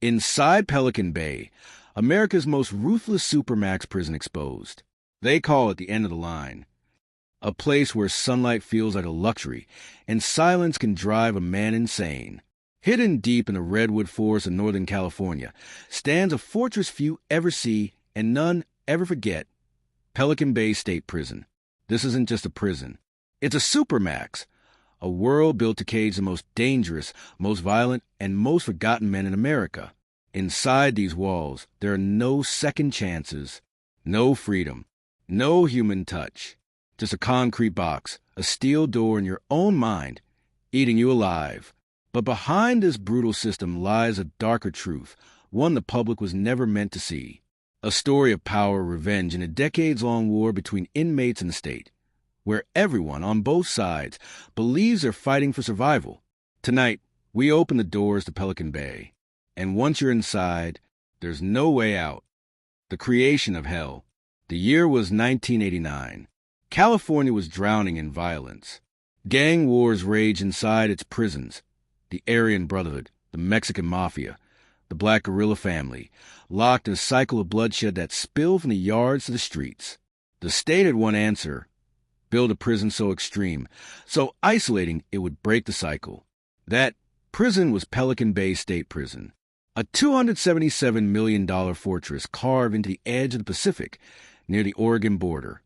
Inside Pelican Bay, America's most ruthless Supermax prison exposed. They call it the end of the line. A place where sunlight feels like a luxury and silence can drive a man insane. Hidden deep in the redwood forest of Northern California stands a fortress few ever see and none ever forget. Pelican Bay State Prison. This isn't just a prison. It's a Supermax, a world built to cage the most dangerous, most violent, and most forgotten men in America. Inside these walls, there are no second chances, no freedom, no human touch. Just a concrete box, a steel door in your own mind, eating you alive. But behind this brutal system lies a darker truth, one the public was never meant to see. A story of power, revenge, and a decades-long war between inmates and the state, where everyone on both sides believes they're fighting for survival. Tonight, we open the doors to Pelican Bay, and once you're inside, there's no way out. The creation of hell. The year was 1989. California was drowning in violence. Gang wars raged inside its prisons. The Aryan Brotherhood, the Mexican Mafia, the Black Guerrilla Family, locked in a cycle of bloodshed that spilled from the yards to the streets. The state had one answer: build a prison so extreme, so isolating it would break the cycle. That prison was Pelican Bay State Prison, a $277 million fortress carved into the edge of the Pacific near the Oregon border.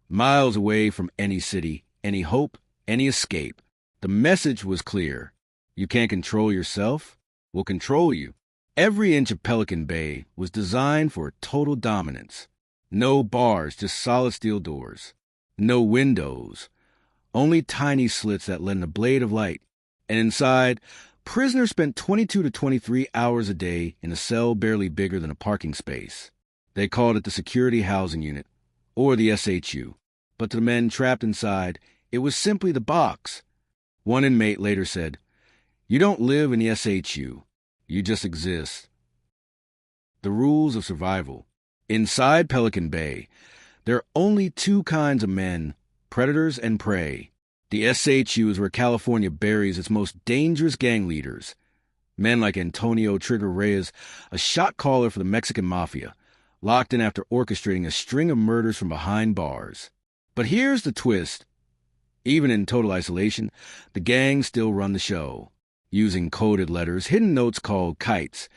Miles away from any city, any hope, any escape. The message was clear. You can't control yourself? We'll control you. Every inch of Pelican Bay was designed for total dominance. No bars, just solid steel doors. No windows. Only tiny slits that let in a blade of light. And inside, prisoners spent 22 to 23 hours a day in a cell barely bigger than a parking space. They called it the Security Housing Unit, or the SHU. But to the men trapped inside, it was simply the box. One inmate later said, "You don't live in the SHU. You just exist." The rules of survival. Inside Pelican Bay, there are only two kinds of men, predators and prey. The SHU is where California buries its most dangerous gang leaders. Men like Antonio Trigger Reyes, a shot caller for the Mexican Mafia, locked in after orchestrating a string of murders from behind bars. But here's the twist. Even in total isolation, the gangs still run the show, using coded letters, hidden notes called kites,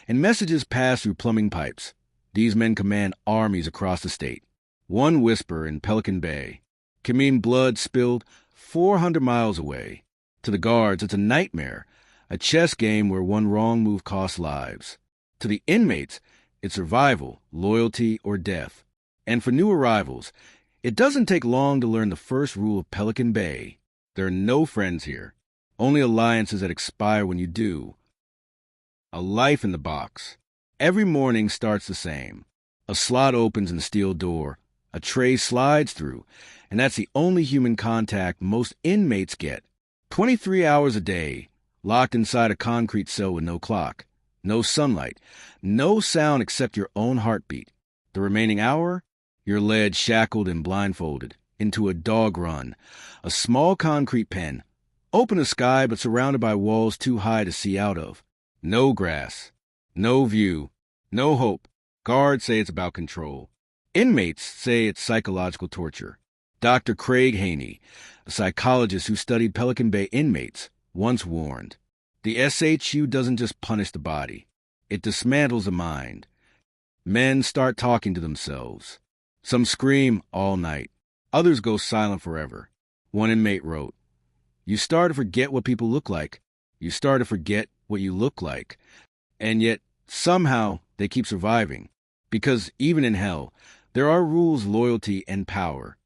and messages passed through plumbing pipes. These men command armies across the state. One whisper in Pelican Bay can mean blood spilled 400 miles away. To the guards, it's a nightmare, a chess game where one wrong move costs lives. To the inmates, it's survival, loyalty, or death. And for new arrivals, it doesn't take long to learn the first rule of Pelican Bay. There are no friends here, only alliances that expire when you do. A life in the box. Every morning starts the same. A slot opens in the steel door, a tray slides through, and that's the only human contact most inmates get. 23 hours a day, locked inside a concrete cell with no clock, no sunlight, no sound except your own heartbeat. The remaining hour, you're led shackled and blindfolded into a dog run, a small concrete pen, open to sky but surrounded by walls too high to see out of. No grass, no view, no hope. Guards say it's about control. Inmates say it's psychological torture. Dr. Craig Haney, a psychologist who studied Pelican Bay inmates, once warned, the SHU doesn't just punish the body, it dismantles the mind. Men start talking to themselves. Some scream all night. Others go silent forever. One inmate wrote, "You start to forget what people look like. You start to forget what you look like. And yet, somehow, they keep surviving. Because even in hell, there are rules, loyalty, and power."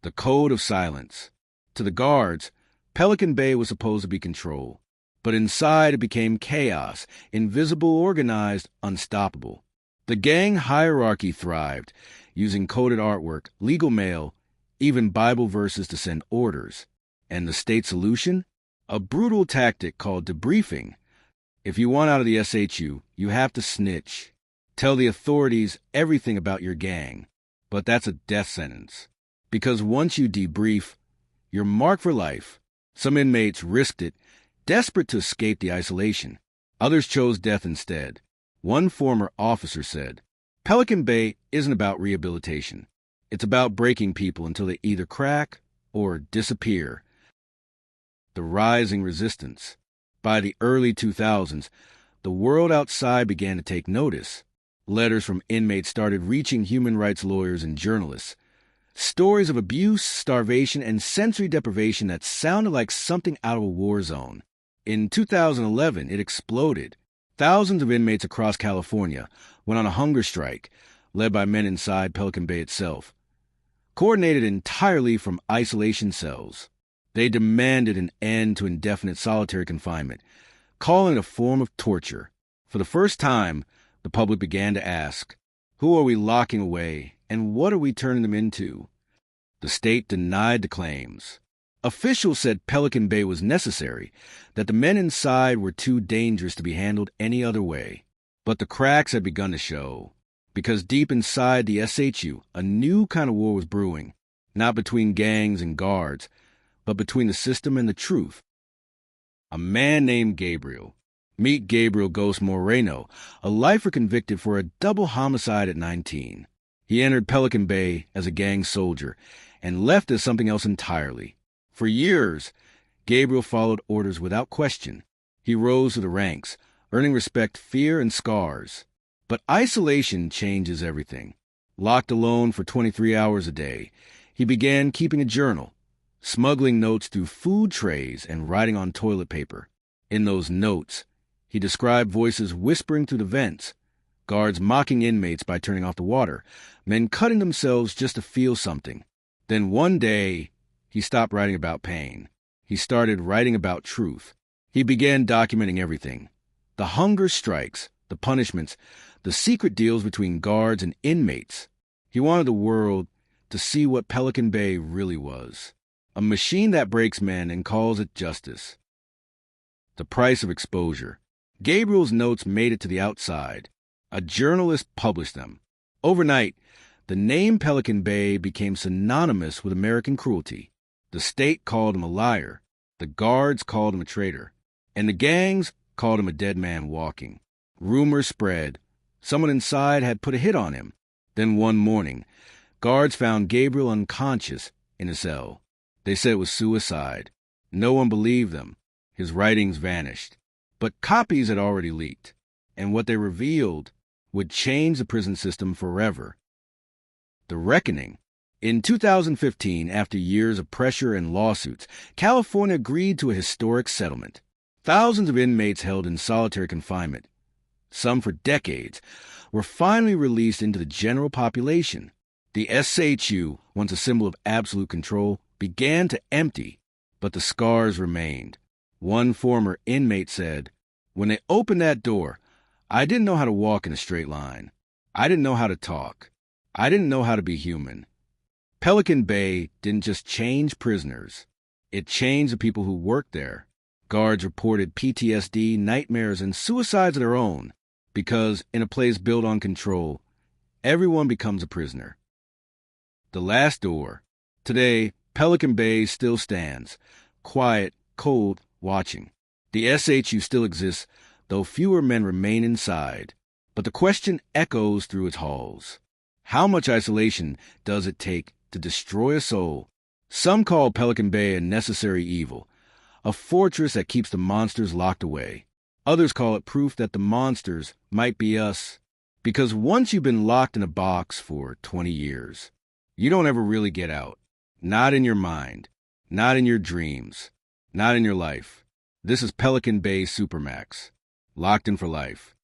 The code of silence. To the guards, Pelican Bay was supposed to be control. But inside it became chaos, invisible, organized, unstoppable. The gang hierarchy thrived, using coded artwork, legal mail, even Bible verses to send orders. And the state solution? A brutal tactic called debriefing. If you want out of the SHU, you have to snitch. Tell the authorities everything about your gang. But that's a death sentence. Because once you debrief, you're marked for life. Some inmates risked it, desperate to escape the isolation. Others chose death instead. One former officer said, "Pelican Bay isn't about rehabilitation. It's about breaking people until they either crack or disappear." The rising resistance. By the early 2000s, the world outside began to take notice. Letters from inmates started reaching human rights lawyers and journalists. Stories of abuse, starvation, and sensory deprivation that sounded like something out of a war zone. In 2011, it exploded. Thousands of inmates across California went on a hunger strike, led by men inside Pelican Bay itself. Coordinated entirely from isolation cells, they demanded an end to indefinite solitary confinement, calling it a form of torture. For the first time, the public began to ask, who are we locking away, and what are we turning them into? The state denied the claims. Officials said Pelican Bay was necessary, that the men inside were too dangerous to be handled any other way. But the cracks had begun to show, because deep inside the SHU, a new kind of war was brewing, not between gangs and guards, but between the system and the truth. A man named Gabriel. Meet Gabriel Ghost Moreno, a lifer convicted for a double homicide at 19. He entered Pelican Bay as a gang soldier and left as something else entirely. For years, Gabriel followed orders without question. He rose to the ranks, earning respect, fear, and scars. But isolation changes everything. Locked alone for 23 hours a day, he began keeping a journal, smuggling notes through food trays and writing on toilet paper. In those notes, he described voices whispering through the vents, guards mocking inmates by turning off the water, men cutting themselves just to feel something. Then one day, he stopped writing about pain. He started writing about truth. He began documenting everything. The hunger strikes, the punishments, the secret deals between guards and inmates. He wanted the world to see what Pelican Bay really was. A machine that breaks men and calls it justice. The price of exposure. Gabriel's notes made it to the outside. A journalist published them. Overnight, the name Pelican Bay became synonymous with American cruelty. The state called him a liar. The guards called him a traitor. And the gangs called him a dead man walking. Rumors spread. Someone inside had put a hit on him. Then one morning, guards found Gabriel unconscious in a cell. They said it was suicide. No one believed them. His writings vanished. But copies had already leaked, and what they revealed would change the prison system forever. The reckoning. In 2015, after years of pressure and lawsuits, California agreed to a historic settlement. Thousands of inmates held in solitary confinement, some for decades, were finally released into the general population. The SHU, once a symbol of absolute control, began to empty, but the scars remained. One former inmate said, "When they opened that door, I didn't know how to walk in a straight line. I didn't know how to talk. I didn't know how to be human." Pelican Bay didn't just change prisoners. It changed the people who worked there. Guards reported PTSD, nightmares, and suicides of their own, because in a place built on control, everyone becomes a prisoner. The last door. Today, Pelican Bay still stands, quiet, cold, watching. The SHU still exists, though fewer men remain inside. But the question echoes through its halls. How much isolation does it take to destroy a soul? Some call Pelican Bay a necessary evil, a fortress that keeps the monsters locked away. Others call it proof that the monsters might be us. Because once you've been locked in a box for 20 years, you don't ever really get out. Not in your mind, not in your dreams, not in your life. This is Pelican Bay Supermax, locked in for life.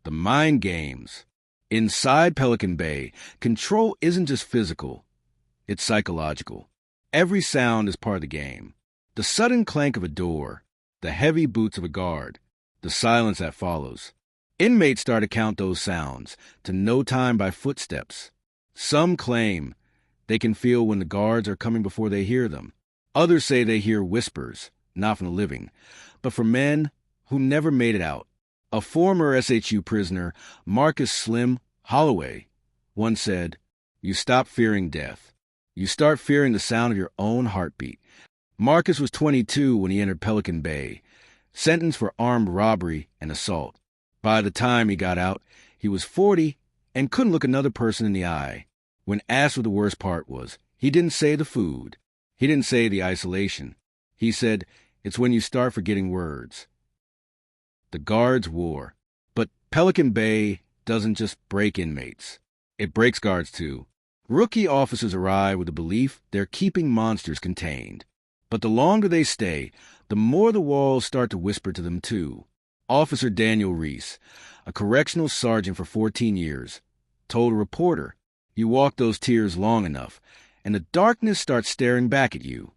The mind games. Inside Pelican Bay, control isn't just physical, it's psychological. Every sound is part of the game. The sudden clank of a door, the heavy boots of a guard, the silence that follows. Inmates start to count those sounds, to know time by footsteps. Some claim they can feel when the guards are coming before they hear them. Others say they hear whispers, not from the living, but from men who never made it out. A former SHU prisoner, Marcus Slim Holloway, once said, "You stop fearing death. You start fearing the sound of your own heartbeat." Marcus was 22 when he entered Pelican Bay, sentenced for armed robbery and assault. By the time he got out, he was 40 and couldn't look another person in the eye. When asked what the worst part was, he didn't say the food. He didn't say the isolation. He said, "It's when you start forgetting words." The guards wore. But Pelican Bay doesn't just break inmates. It breaks guards too. Rookie officers arrive with the belief they're keeping monsters contained. But the longer they stay, the more the walls start to whisper to them too. Officer Daniel Reese, a correctional sergeant for 14 years, told a reporter, "You walk those tiers long enough, and the darkness starts staring back at you."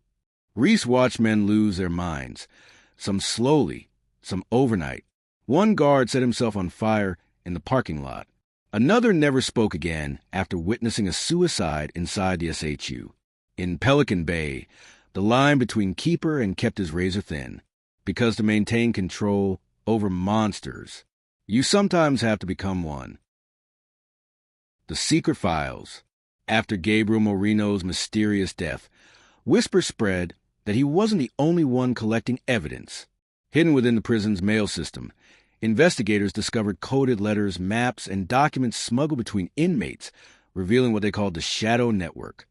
Reese watched men lose their minds, some slowly, some overnight. One guard set himself on fire in the parking lot. Another never spoke again after witnessing a suicide inside the SHU. In Pelican Bay, the line between keeper and kept is razor thin, because to maintain control over monsters, you sometimes have to become one. The Secret Files. After Gabriel Moreno's mysterious death, whispers spread that he wasn't the only one collecting evidence. Hidden within the prison's mail system, investigators discovered coded letters, maps, and documents smuggled between inmates, revealing what they called the Shadow Network,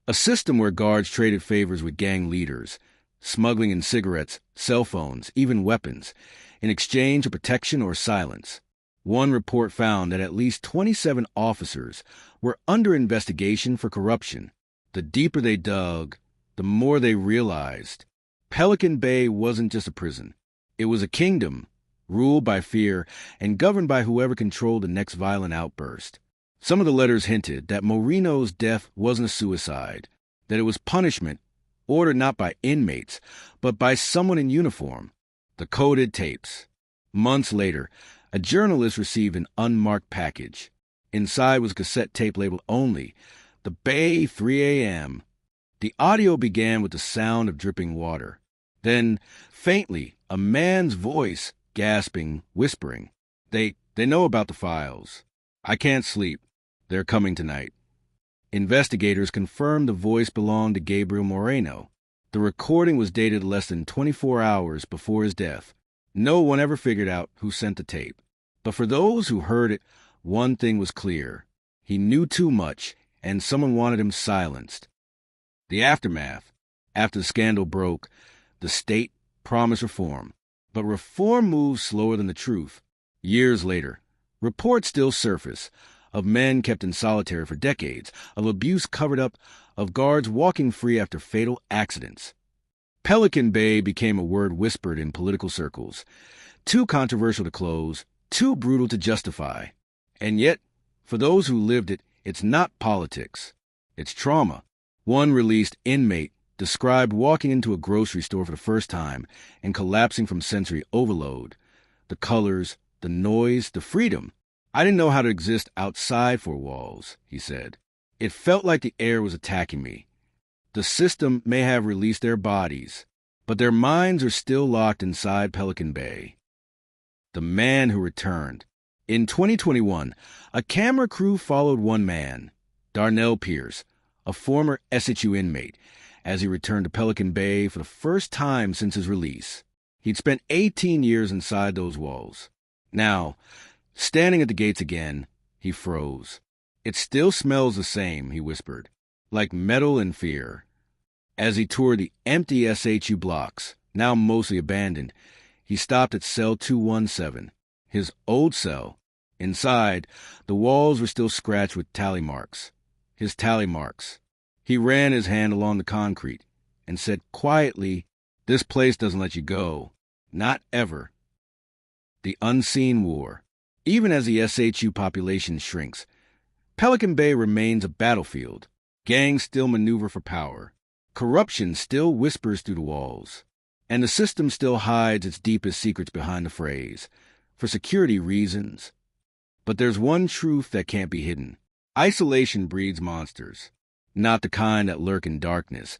a system where guards traded favors with gang leaders, smuggling in cigarettes, cell phones, even weapons, in exchange for protection or silence. One report found that at least 27 officers were under investigation for corruption. The deeper they dug, the more they realized Pelican Bay wasn't just a prison. It was a kingdom, ruled by fear and governed by whoever controlled the next violent outburst. Some of the letters hinted that Moreno's death wasn't a suicide, that it was punishment ordered not by inmates, but by someone in uniform. The coded tapes. Months later, a journalist received an unmarked package. Inside was a cassette tape labeled only, "The Bay 3 a.m." The audio began with the sound of dripping water. Then, faintly, a man's voice, gasping, whispering, They know about the files. I can't sleep. They're coming tonight." Investigators confirmed the voice belonged to Gabriel Moreno. The recording was dated less than 24 hours before his death. No one ever figured out who sent the tape. But for those who heard it, one thing was clear. He knew too much, and someone wanted him silenced. The aftermath. After the scandal broke, the state promised reform. But reform moves slower than the truth. Years later, reports still surface of men kept in solitary for decades, of abuse covered up, of guards walking free after fatal accidents. Pelican Bay became a word whispered in political circles, too controversial to close, too brutal to justify. And yet, for those who lived it, it's not politics. It's trauma. One released inmate described walking into a grocery store for the first time and collapsing from sensory overload. The colors, the noise, the freedom. "I didn't know how to exist outside four walls," he said. "It felt like the air was attacking me." The system may have released their bodies, but their minds are still locked inside Pelican Bay. The man who returned. In 2021, a camera crew followed one man, Darnell Pierce, a former SHU inmate, as he returned to Pelican Bay for the first time since his release. He'd spent 18 years inside those walls. Now, standing at the gates again, he froze. "It still smells the same," he whispered, "like metal and fear." As he toured the empty SHU blocks, now mostly abandoned, he stopped at cell 217, his old cell. Inside, the walls were still scratched with tally marks. His tally marks. He ran his hand along the concrete and said quietly, "This place doesn't let you go. Not ever." The unseen war. Even as the SHU population shrinks, Pelican Bay remains a battlefield. Gangs still maneuver for power. Corruption still whispers through the walls. And the system still hides its deepest secrets behind the phrase, for security reasons. But there's one truth that can't be hidden. Isolation breeds monsters. Not the kind that lurk in darkness,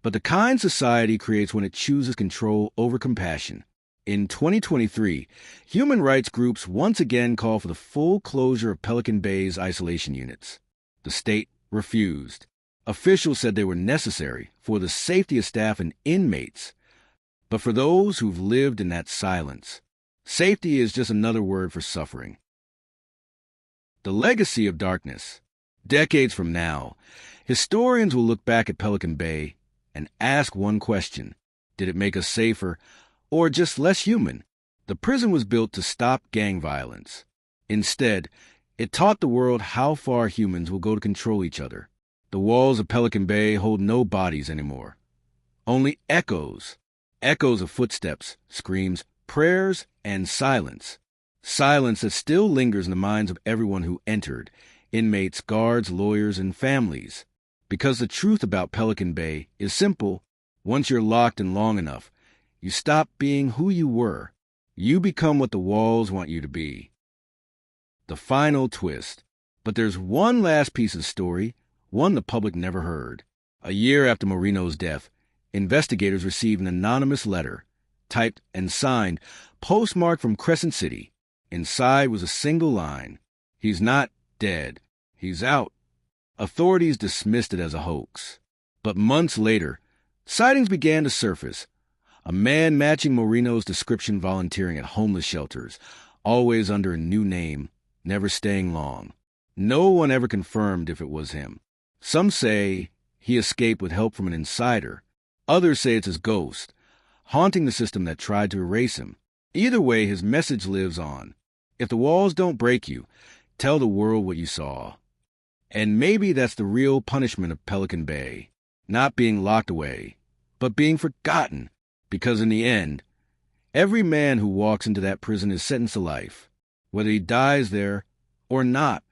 but the kind society creates when it chooses control over compassion. In 2023, human rights groups once again call for the full closure of Pelican Bay's isolation units. The state refused. Officials said they were necessary for the safety of staff and inmates. But for those who've lived in that silence, safety is just another word for suffering. The legacy of darkness. Decades from now, historians will look back at Pelican Bay and ask one question: did it make us safer, or just less human? The prison was built to stop gang violence. Instead, it taught the world how far humans will go to control each other. The walls of Pelican Bay hold no bodies anymore. Only echoes. Echoes of footsteps, screams, prayers, and silence. Silence that still lingers in the minds of everyone who entered: inmates, guards, lawyers, and families. Because the truth about Pelican Bay is simple: once you're locked in long enough, you stop being who you were. You become what the walls want you to be. The final twist. But there's one last piece of story, one the public never heard. A year after Moreno's death, investigators received an anonymous letter, typed and signed, postmarked from Crescent City. Inside was a single line: "He's not dead. He's out." Authorities dismissed it as a hoax. But months later, sightings began to surface. A man matching Moreno's description volunteering at homeless shelters, always under a new name, never staying long. No one ever confirmed if it was him. Some say he escaped with help from an insider. Others say it's his ghost, haunting the system that tried to erase him. Either way, his message lives on. If the walls don't break you, tell the world what you saw. And maybe that's the real punishment of Pelican Bay. Not being locked away, but being forgotten. Because in the end, every man who walks into that prison is sentenced to life, whether he dies there or not.